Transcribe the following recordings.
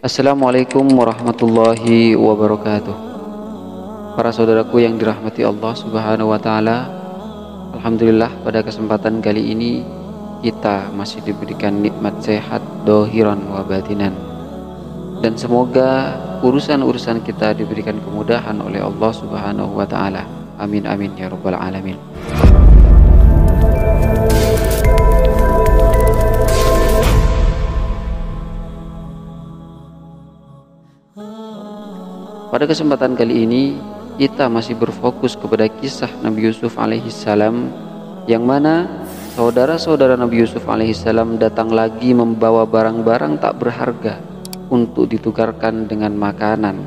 Assalamualaikum warahmatullahi wabarakatuh. Para saudaraku yang dirahmati Allah Subhanahu wa taala, alhamdulillah pada kesempatan kali ini kita masih diberikan nikmat sehat dohiran wa batinan. Dan semoga urusan-urusan kita diberikan kemudahan oleh Allah Subhanahu wa taala. Amin amin ya rabbal alamin. Pada kesempatan kali ini kita masih berfokus kepada kisah Nabi Yusuf alaihissalam, yang mana saudara-saudara Nabi Yusuf alaihissalam datang lagi membawa barang-barang tak berharga untuk ditukarkan dengan makanan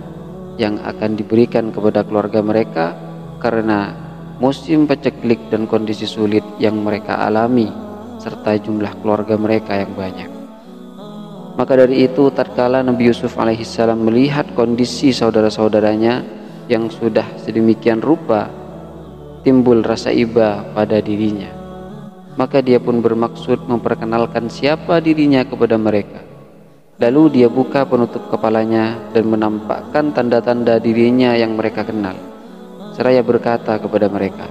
yang akan diberikan kepada keluarga mereka karena musim paceklik dan kondisi sulit yang mereka alami serta jumlah keluarga mereka yang banyak. Maka dari itu tatkala Nabi Yusuf alaihissalam melihat kondisi saudara-saudaranya yang sudah sedemikian rupa, timbul rasa iba pada dirinya. Maka dia pun bermaksud memperkenalkan siapa dirinya kepada mereka. Lalu dia buka penutup kepalanya dan menampakkan tanda-tanda dirinya yang mereka kenal. Seraya berkata kepada mereka,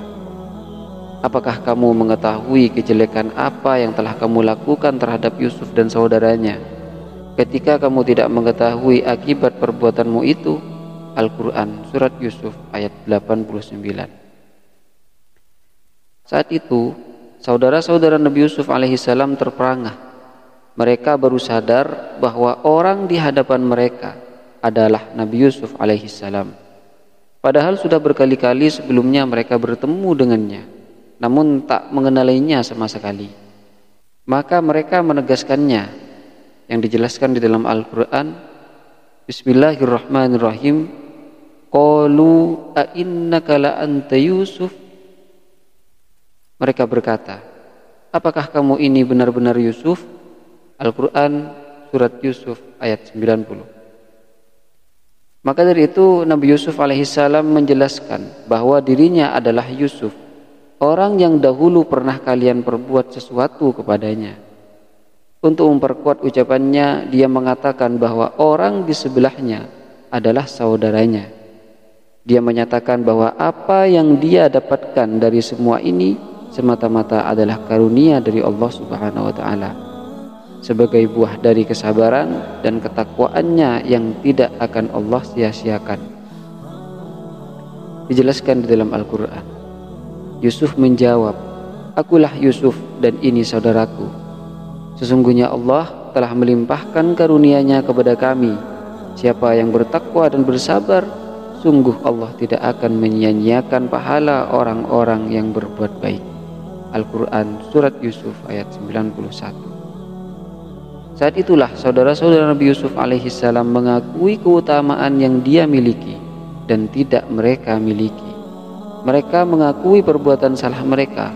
"Apakah kamu mengetahui kejelekan apa yang telah kamu lakukan terhadap Yusuf dan saudaranya? Ketika kamu tidak mengetahui akibat perbuatanmu itu." Al-Quran Surat Yusuf ayat 89. Saat itu saudara-saudara Nabi Yusuf alaihissalam terperangah. Mereka baru sadar bahwa orang di hadapan mereka adalah Nabi Yusuf alaihissalam. Padahal sudah berkali-kali sebelumnya mereka bertemu dengannya, namun tak mengenalinya sama sekali. Maka mereka menegaskannya yang dijelaskan di dalam Al-Quran. Bismillahirrahmanirrahim. Qalu a innaka la anta Yusuf. Mereka berkata, "Apakah kamu ini benar-benar Yusuf?" Al-Quran Surat Yusuf ayat 90. Maka dari itu Nabi Yusuf alaihissalam menjelaskan bahwa dirinya adalah Yusuf, orang yang dahulu pernah kalian perbuat sesuatu kepadanya. Untuk memperkuat ucapannya, dia mengatakan bahwa orang di sebelahnya adalah saudaranya. Dia menyatakan bahwa apa yang dia dapatkan dari semua ini semata-mata adalah karunia dari Allah Subhanahu wa taala, sebagai buah dari kesabaran dan ketakwaannya yang tidak akan Allah sia-siakan. Dijelaskan di dalam Al-Quran. Yusuf menjawab, "Akulah Yusuf dan ini saudaraku. Sesungguhnya Allah telah melimpahkan karunia-Nya kepada kami. Siapa yang bertakwa dan bersabar, sungguh Allah tidak akan menyia-nyiakan pahala orang-orang yang berbuat baik." Al-Quran Surat Yusuf ayat 91. Saat itulah saudara-saudara Nabi Yusuf alaihissalam mengakui keutamaan yang dia miliki dan tidak mereka miliki. Mereka mengakui perbuatan salah mereka,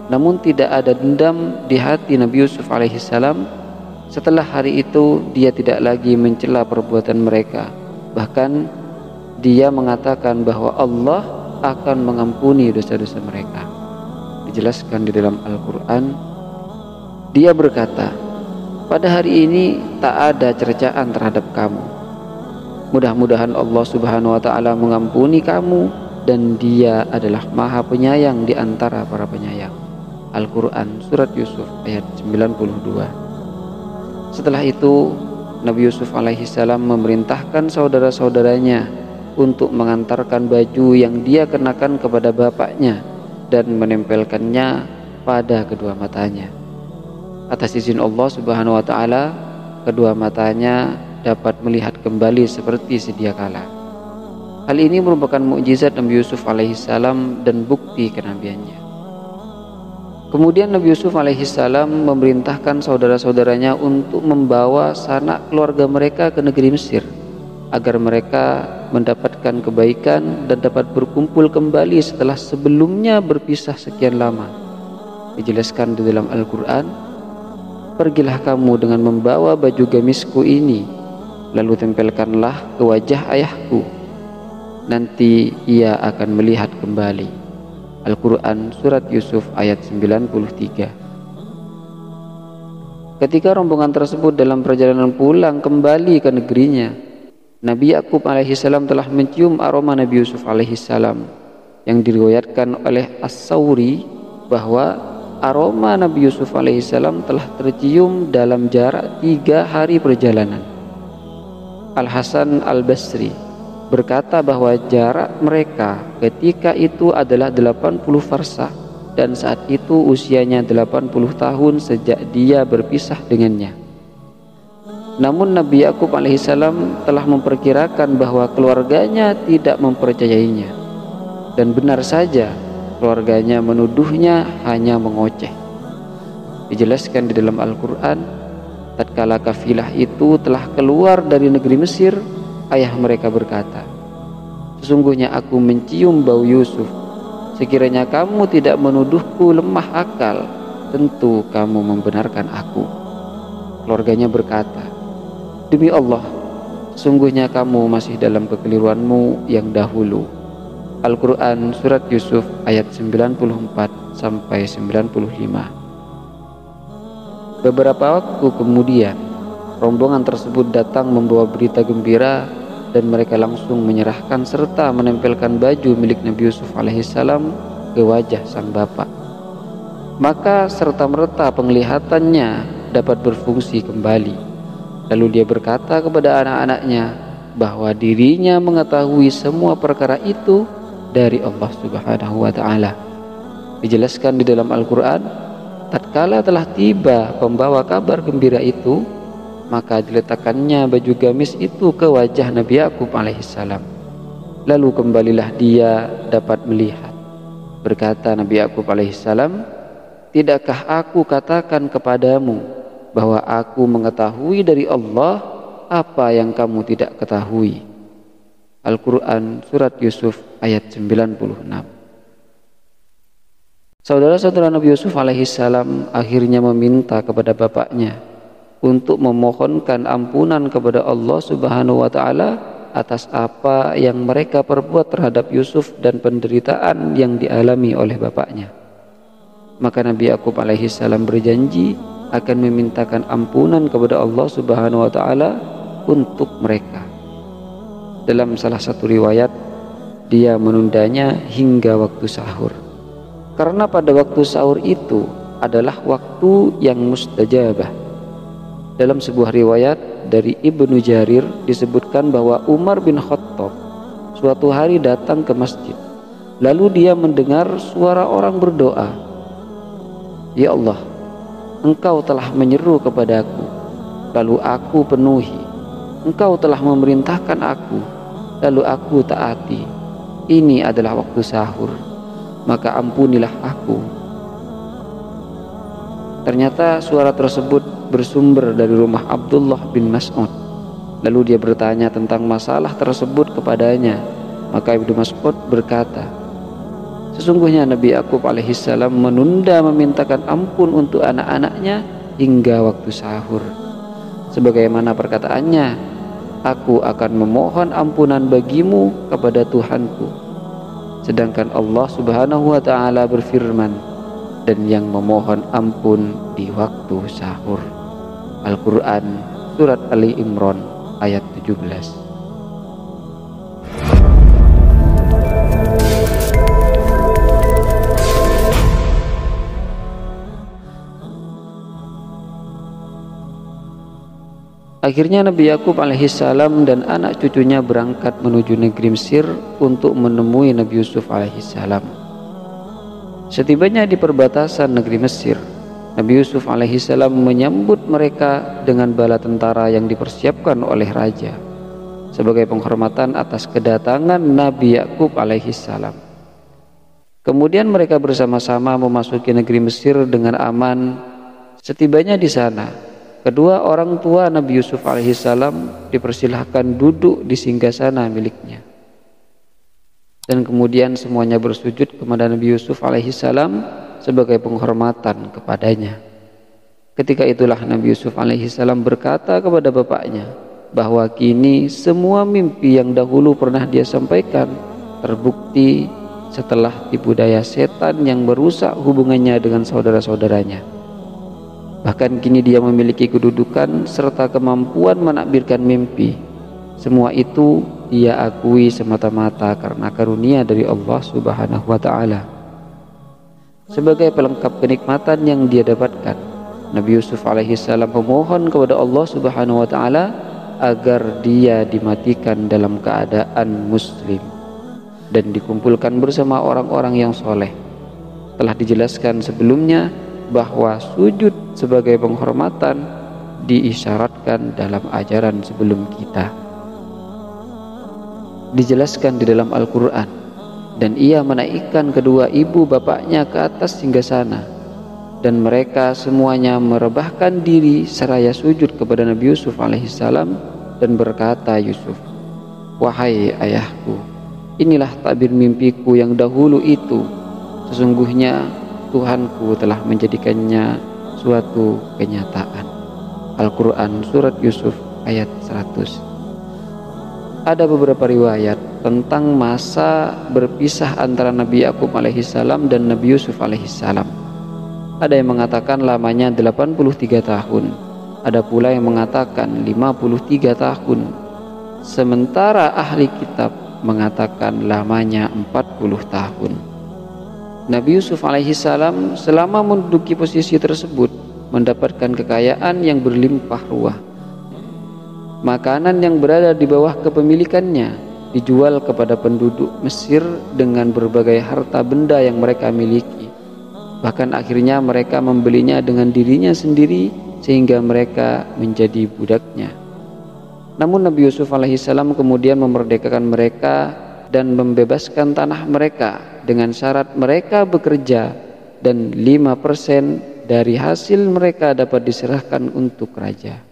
namun tidak ada dendam di hati Nabi Yusuf alaihissalam. Setelah hari itu dia tidak lagi mencela perbuatan mereka. Bahkan dia mengatakan bahwa Allah akan mengampuni dosa-dosa mereka. Dijelaskan di dalam Al-Quran. Dia berkata, "Pada hari ini tak ada cercaan terhadap kamu. Mudah-mudahan Allah Subhanahu wa taala mengampuni kamu, dan Dia adalah Maha Penyayang di antara para penyayang." Al-Quran Surat Yusuf ayat 92. Setelah itu Nabi Yusuf alaihissalam memerintahkan saudara-saudaranya untuk mengantarkan baju yang dia kenakan kepada bapaknya dan menempelkannya pada kedua matanya. Atas izin Allah Subhanahu wa taala, kedua matanya dapat melihat kembali seperti sedia kala. Hal ini merupakan mukjizat Nabi Yusuf alaihissalam dan bukti kenabiannya. Kemudian Nabi Yusuf alaihissalam memerintahkan saudara-saudaranya untuk membawa sanak keluarga mereka ke negeri Mesir, agar mereka mendapatkan kebaikan dan dapat berkumpul kembali setelah sebelumnya berpisah sekian lama. Dijelaskan di dalam Al-Quran, "Pergilah kamu dengan membawa baju gamisku ini, lalu tempelkanlah ke wajah ayahku. Nanti ia akan melihat kembali." Al-Quran Surat Yusuf ayat 93. Ketika rombongan tersebut dalam perjalanan pulang kembali ke negerinya, Nabi Yakub alaihissalam telah mencium aroma Nabi Yusuf alaihissalam, yang diriwayatkan oleh As-Sawri bahwa aroma Nabi Yusuf alaihissalam telah tercium dalam jarak 3 hari perjalanan. Al-Hasan Al-Basri berkata bahwa jarak mereka ketika itu adalah 80 farsah, dan saat itu usianya 80 tahun sejak dia berpisah dengannya. Namun Nabi Yakub alaihissalam telah memperkirakan bahwa keluarganya tidak mempercayainya, dan benar saja keluarganya menuduhnya hanya mengoceh. Dijelaskan di dalam Al-Quran, tatkala kafilah itu telah keluar dari negeri Mesir, ayah mereka berkata, "Sesungguhnya aku mencium bau Yusuf. Sekiranya kamu tidak menuduhku lemah akal, tentu kamu membenarkan aku." Keluarganya berkata, "Demi Allah, sesungguhnya kamu masih dalam kekeliruanmu yang dahulu." Al-Quran Surat Yusuf ayat 94 sampai 95. Beberapa waktu kemudian, rombongan tersebut datang membawa berita gembira, dan mereka langsung menyerahkan serta menempelkan baju milik Nabi Yusuf alaihissalam ke wajah sang bapak. Maka serta-merta penglihatannya dapat berfungsi kembali. Lalu dia berkata kepada anak-anaknya bahwa dirinya mengetahui semua perkara itu dari Allah Subhanahu wa Ta'ala. Dijelaskan di dalam Al-Quran, tatkala telah tiba pembawa kabar gembira itu, maka diletakkannya baju gamis itu ke wajah Nabi Yakub alaihissalam. Lalu kembalilah dia dapat melihat. Berkata Nabi Yakub alaihissalam, "Tidakkah aku katakan kepadamu bahwa aku mengetahui dari Allah apa yang kamu tidak ketahui?" Al-Quran Surat Yusuf ayat 96. Saudara-saudara Nabi Yusuf alaihissalam akhirnya meminta kepada bapaknya untuk memohonkan ampunan kepada Allah Subhanahu wa Ta'ala atas apa yang mereka perbuat terhadap Yusuf dan penderitaan yang dialami oleh bapaknya. Maka Nabi Yakub alaihissalam berjanji akan memintakan ampunan kepada Allah Subhanahu wa Ta'ala untuk mereka. Dalam salah satu riwayat, dia menundanya hingga waktu sahur, karena pada waktu sahur itu adalah waktu yang mustajabah. Dalam sebuah riwayat dari Ibnu Jarir disebutkan bahwa Umar bin Khattab suatu hari datang ke masjid. Lalu dia mendengar suara orang berdoa, "Ya Allah, Engkau telah menyeru kepadaku, lalu aku penuhi. Engkau telah memerintahkan aku, lalu aku taati. Ini adalah waktu sahur, maka ampunilah aku." Ternyata suara tersebut bersumber dari rumah Abdullah bin Mas'ud. Lalu dia bertanya tentang masalah tersebut kepadanya. Maka Ibnu Mas'ud berkata, "Sesungguhnya Nabi Yakub alaihissalam menunda memintakan ampun untuk anak-anaknya hingga waktu sahur. Sebagaimana perkataannya, aku akan memohon ampunan bagimu kepada Tuhanku. Sedangkan Allah Subhanahu wa Ta'ala berfirman, dan yang memohon ampun di waktu sahur." Al-Quran Surat Ali Imran ayat 17. Akhirnya Nabi Yakub alaihissalam dan anak cucunya berangkat menuju negeri Mesir untuk menemui Nabi Yusuf alaihissalam. Setibanya di perbatasan negeri Mesir, Nabi Yusuf alaihissalam menyambut mereka dengan bala tentara yang dipersiapkan oleh raja sebagai penghormatan atas kedatangan Nabi Yakub alaihissalam. Kemudian mereka bersama-sama memasuki negeri Mesir dengan aman. Setibanya di sana, kedua orang tua Nabi Yusuf alaihissalam dipersilahkan duduk di singgasana miliknya. Dan kemudian semuanya bersujud kepada Nabi Yusuf alaihissalam sebagai penghormatan kepadanya. Ketika itulah Nabi Yusuf alaihissalam berkata kepada bapaknya bahwa kini semua mimpi yang dahulu pernah dia sampaikan terbukti setelah tipu daya setan yang merusak hubungannya dengan saudara-saudaranya. Bahkan kini dia memiliki kedudukan serta kemampuan menakbirkan mimpi. Semua itu dia akui semata-mata karena karunia dari Allah Subhanahu wa ta'ala. Sebagai pelengkap kenikmatan yang dia dapatkan, Nabi Yusuf alaihissalam memohon kepada Allah Subhanahu wa ta'ala agar dia dimatikan dalam keadaan muslim dan dikumpulkan bersama orang-orang yang soleh. Telah dijelaskan sebelumnya bahwa sujud sebagai penghormatan diisyaratkan dalam ajaran sebelum kita. Dijelaskan di dalam Al-Quran, dan ia menaikkan kedua ibu bapaknya ke atas singgasana, dan mereka semuanya merebahkan diri seraya sujud kepada Nabi Yusuf alaihissalam, dan berkata Yusuf, "Wahai ayahku, inilah takbir mimpiku yang dahulu itu. Sesungguhnya Tuhanku telah menjadikannya suatu kenyataan." Al-Quran Surat Yusuf ayat 100. Ada beberapa riwayat tentang masa berpisah antara Nabi Yakub alaihissalam dan Nabi Yusuf alaihissalam. Ada yang mengatakan lamanya 83 tahun, ada pula yang mengatakan 53 tahun, sementara ahli kitab mengatakan lamanya 40 tahun. Nabi Yusuf alaihissalam selama menduduki posisi tersebut mendapatkan kekayaan yang berlimpah ruah. Makanan yang berada di bawah kepemilikannya dijual kepada penduduk Mesir dengan berbagai harta benda yang mereka miliki. Bahkan akhirnya mereka membelinya dengan dirinya sendiri sehingga mereka menjadi budaknya. Namun Nabi Yusuf alaihissalam kemudian memerdekakan mereka dan membebaskan tanah mereka dengan syarat mereka bekerja dan 5% dari hasil mereka dapat diserahkan untuk raja.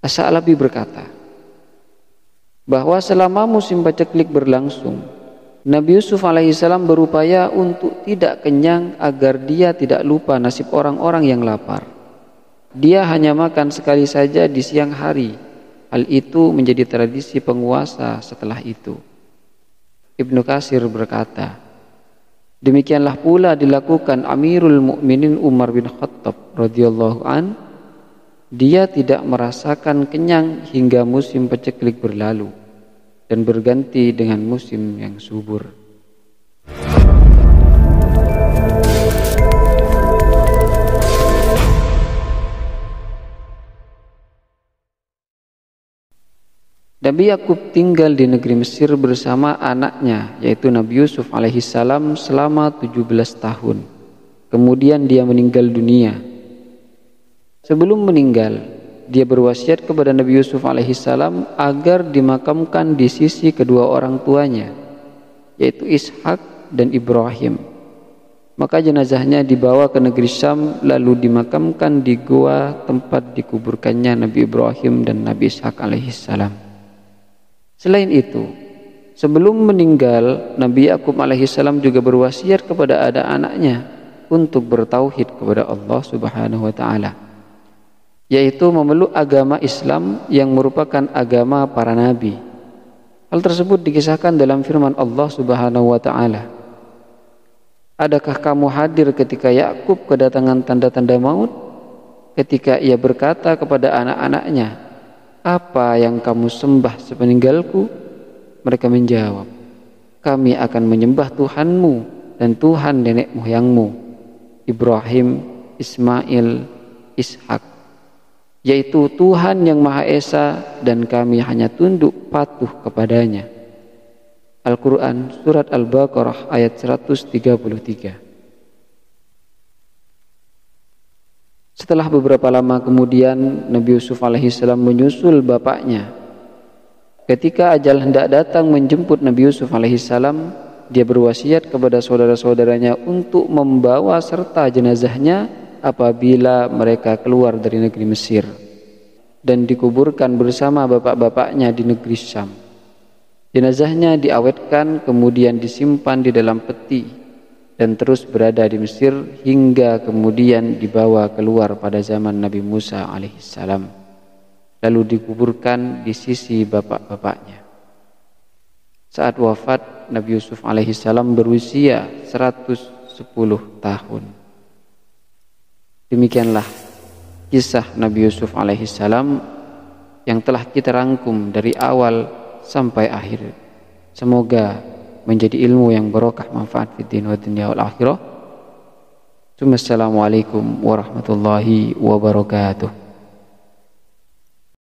As-Sa'labi berkata bahwa selama musim paceklik berlangsung, Nabi Yusuf alaihissalam berupaya untuk tidak kenyang agar dia tidak lupa nasib orang-orang yang lapar. Dia hanya makan sekali saja di siang hari. Hal itu menjadi tradisi penguasa setelah itu. Ibnu Katsir berkata, demikianlah pula dilakukan Amirul Mukminin Umar bin Khattab radhiyallahu an. Dia tidak merasakan kenyang hingga musim paceklik berlalu dan berganti dengan musim yang subur. Nabi Yakub tinggal di negeri Mesir bersama anaknya, yaitu Nabi Yusuf alaihissalam selama 17 tahun. Kemudian dia meninggal dunia. Sebelum meninggal, dia berwasiat kepada Nabi Yusuf alaihissalam agar dimakamkan di sisi kedua orang tuanya, yaitu Ishak dan Ibrahim. Maka jenazahnya dibawa ke negeri Syam lalu dimakamkan di goa tempat dikuburkannya Nabi Ibrahim dan Nabi Ishak alaihissalam. Selain itu, sebelum meninggal, Nabi Yakub alaihissalam juga berwasiat kepada anak-anaknya untuk bertauhid kepada Allah Subhanahu wa ta'ala, yaitu memeluk agama Islam yang merupakan agama para nabi. Hal tersebut dikisahkan dalam firman Allah Subhanahu wa ta'ala, adakah kamu hadir ketika Yakub kedatangan tanda-tanda maut, ketika ia berkata kepada anak-anaknya, apa yang kamu sembah sepeninggalku? Mereka menjawab, kami akan menyembah Tuhanmu dan Tuhan nenek moyangmu, Ibrahim, Ismail, Ishak, yaitu Tuhan yang Maha Esa, dan kami hanya tunduk patuh kepadanya. Al-Quran Surat Al-Baqarah ayat 133. Setelah beberapa lama kemudian, Nabi Yusuf alaihissalam menyusul bapaknya. Ketika ajal hendak datang menjemput Nabi Yusuf alaihissalam, dia berwasiat kepada saudara-saudaranya untuk membawa serta jenazahnya apabila mereka keluar dari negeri Mesir dan dikuburkan bersama bapak-bapaknya di negeri Syam. Jenazahnya diawetkan kemudian disimpan di dalam peti dan terus berada di Mesir hingga kemudian dibawa keluar pada zaman Nabi Musa alaihissalam, lalu dikuburkan di sisi bapak-bapaknya. Saat wafat, Nabi Yusuf alaihissalam berusia 110 tahun. Demikianlah kisah Nabi Yusuf alaihissalam yang telah kita rangkum dari awal sampai akhir. Semoga menjadi ilmu yang barokah, manfaat fid din wa dunya wal akhirah. Assalamualaikum warahmatullahi wabarakatuh.